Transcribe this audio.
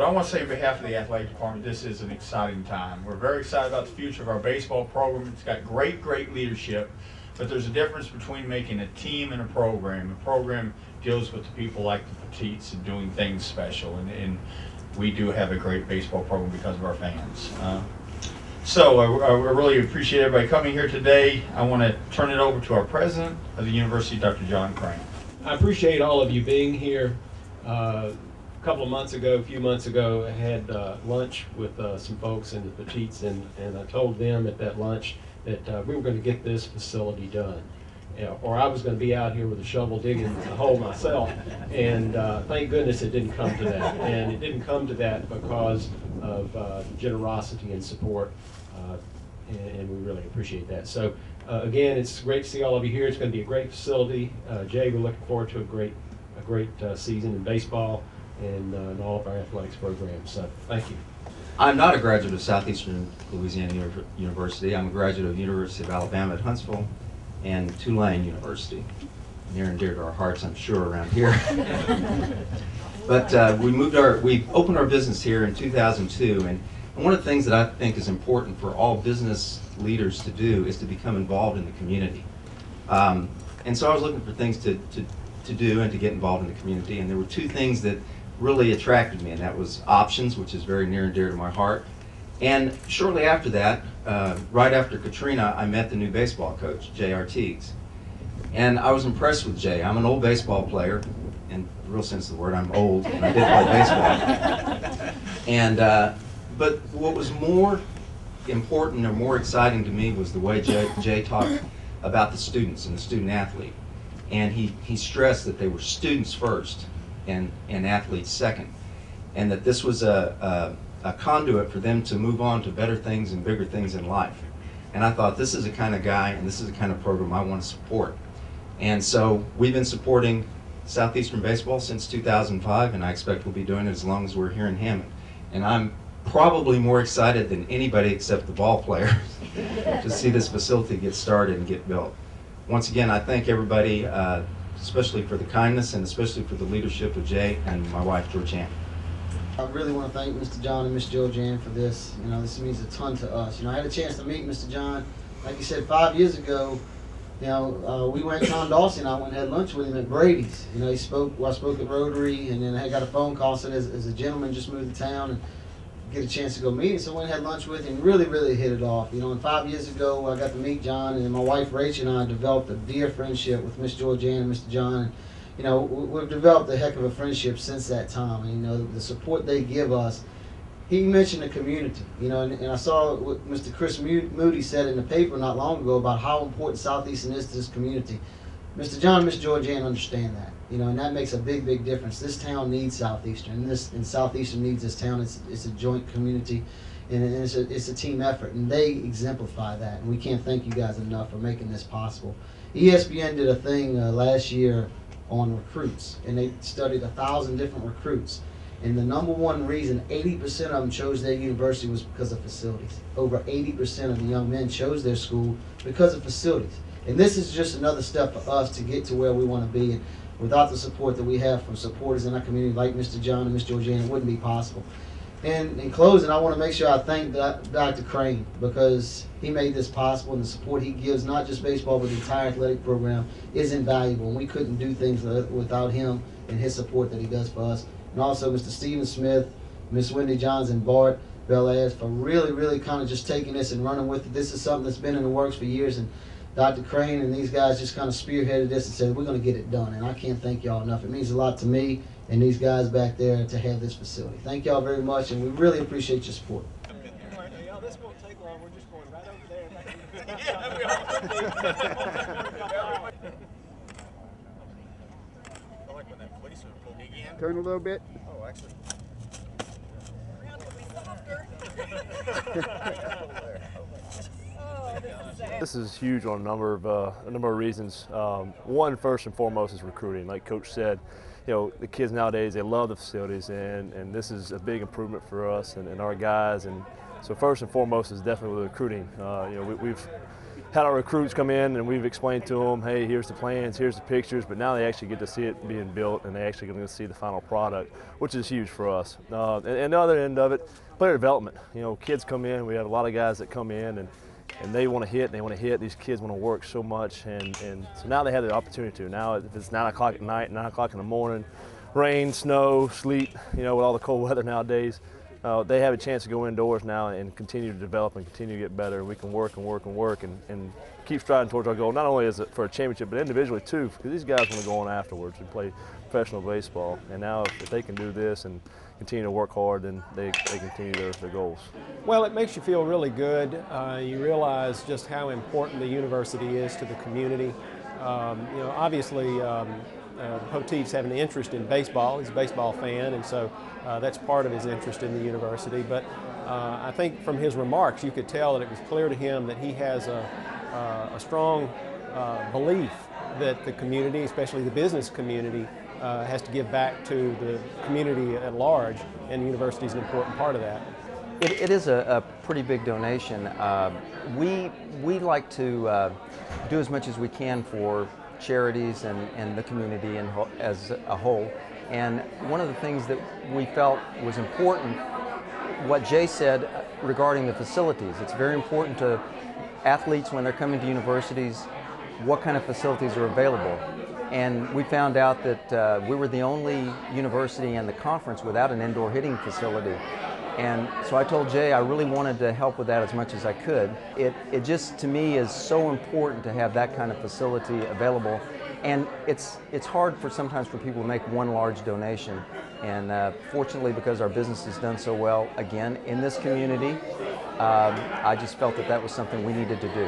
But I want to say on behalf of the athletic department, this is an exciting time. We're very excited about the future of our baseball program. It's got great leadership, but there's a difference between making a team and a program. A program deals with the people like the Petites and doing things special, and we do have a great baseball program because of our fans. So I really appreciate everybody coming here today. I want to turn it over to our president of the university, Dr. John Crane. I appreciate all of you being here. A few months ago, I had lunch with some folks in the Petites, and I told them at that lunch that we were going to get this facility done. Or I was going to be out here with a shovel digging a hole myself, and thank goodness it didn't come to that. And it didn't come to that because of generosity and support, and we really appreciate that. So again, it's great to see all of you here. It's going to be a great facility. Jay, we're looking forward to a great season in baseball and in all of our athletics programs. So thank you. I'm not a graduate of Southeastern Louisiana University. I'm a graduate of University of Alabama at Huntsville and Tulane University. Near and dear to our hearts, I'm sure, around here. But we opened our business here in 2002, and one of the things that I think is important for all business leaders to do is to become involved in the community. And so I was looking for things to do and to get involved in the community, and there were two things that really attracted me, and that was options, which is very near and dear to my heart. And shortly after that, right after Katrina, I met the new baseball coach, Jay Artigues. And I was impressed with Jay. I'm an old baseball player, in the real sense of the word. I'm old, and I did play baseball. And but what was more important or more exciting to me was the way Jay talked about the students and the student athlete. And he stressed that they were students first and athletes second, and that this was a conduit for them to move on to better things and bigger things in life. And I thought, this is the kind of guy and this is the kind of program I want to support. And so we've been supporting Southeastern baseball since 2005, and I expect we'll be doing it as long as we're here in Hammond. And I'm probably more excited than anybody except the ball players to see this facility get started and get built. Once again, I thank everybody, especially for the kindness and especially for the leadership of Jay and my wife, Georgianne. I really want to thank Mr. John and Miss Georgianne for this. You know, this means a ton to us. I had a chance to meet Mr. John, like you said, 5 years ago. We went, Tom Dawson and I went and had lunch with him at Brady's. I spoke at Rotary, and then I got a phone call saying as a gentleman just moved to town and get a chance to go meet him. So I went and had lunch with him, really hit it off. And 5 years ago I got to meet John, and my wife Rachel and I developed a dear friendship with Miss Georgianne and Mr. John. We've developed a heck of a friendship since that time. And the support they give us. He mentioned the community, and I saw what Mr. Chris Moody said in the paper not long ago about how important Southeastern is to this community. Mr. John and Miss Georgianne understand that, and that makes a big difference. This town needs Southeastern, and Southeastern needs this town. It's a joint community, and it's a team effort, and they exemplify that. And we can't thank you guys enough for making this possible. ESPN did a thing last year on recruits, and they studied 1,000 different recruits. And the number one reason 80% of them chose their university was because of facilities. Over 80% of the young men chose their school because of facilities. And this is just another step for us to get to where we want to be. And without the support that we have from supporters in our community like Mr. John and Ms. Georgianne, it wouldn't be possible. And in closing, I want to make sure I thank Dr. Crane, because he made this possible, and the support he gives, not just baseball, but the entire athletic program, is invaluable. And we couldn't do things without him and his support that he does for us. And also Mr. Stephen Smith, Miss Wendy Johns, and Bart Belaz for really kind of just taking this and running with it. This is something that's been in the works for years, and Dr. Crane and these guys just kind of spearheaded this and said, we're going to get it done. And I can't thank y'all enough. It means a lot to me and these guys back there to have this facility. Thank y'all very much, and we really appreciate your support. Y'all, this won't take long. We're just going right over there. I like when that police will dig in. Turn a little bit. Oh, actually. This is huge on a number of reasons. One, first and foremost, is recruiting. Like Coach said, the kids nowadays, they love the facilities, and this is a big improvement for us and our guys. And so first and foremost is definitely recruiting. We've had our recruits come in and we've explained to them, hey, here's the plans, here's the pictures, but now they actually get to see it being built and they actually get to see the final product, which is huge for us. And the other end of it, player development. You know, kids come in, we have a lot of guys that come in and they want to hit, they want to hit. These kids want to work so much, and so now they have the opportunity to. Now if it's 9 o'clock at night, 9 o'clock in the morning, rain, snow, sleet, you know, with all the cold weather nowadays, they have a chance to go indoors now and continue to develop and continue to get better. We can work and work and work and keep striving towards our goal. Not only is it for a championship, but individually too, because these guys want to go on afterwards and play professional baseball. And now if they can do this and continue to work hard, then they continue their goals. Well, it makes you feel really good. You realize just how important the university is to the community. You know, obviously, Poteet's having an interest in baseball. He's a baseball fan, and so that's part of his interest in the university. But I think from his remarks, you could tell that it was clear to him that he has a strong belief that the community, especially the business community, has to give back to the community at large, and the university is an important part of that. It is a pretty big donation. We like to do as much as we can for charities and the community as a whole. And one of the things that we felt was important, what Jay said regarding the facilities. It's very important to athletes when they're coming to universities, what kind of facilities are available. And we found out that we were the only university in the conference without an indoor hitting facility. And so I told Jay I really wanted to help with that as much as I could. It just, to me, is so important to have that kind of facility available. And it's hard sometimes for people to make one large donation. And fortunately, because our business has done so well, again, in this community, I just felt that was something we needed to do.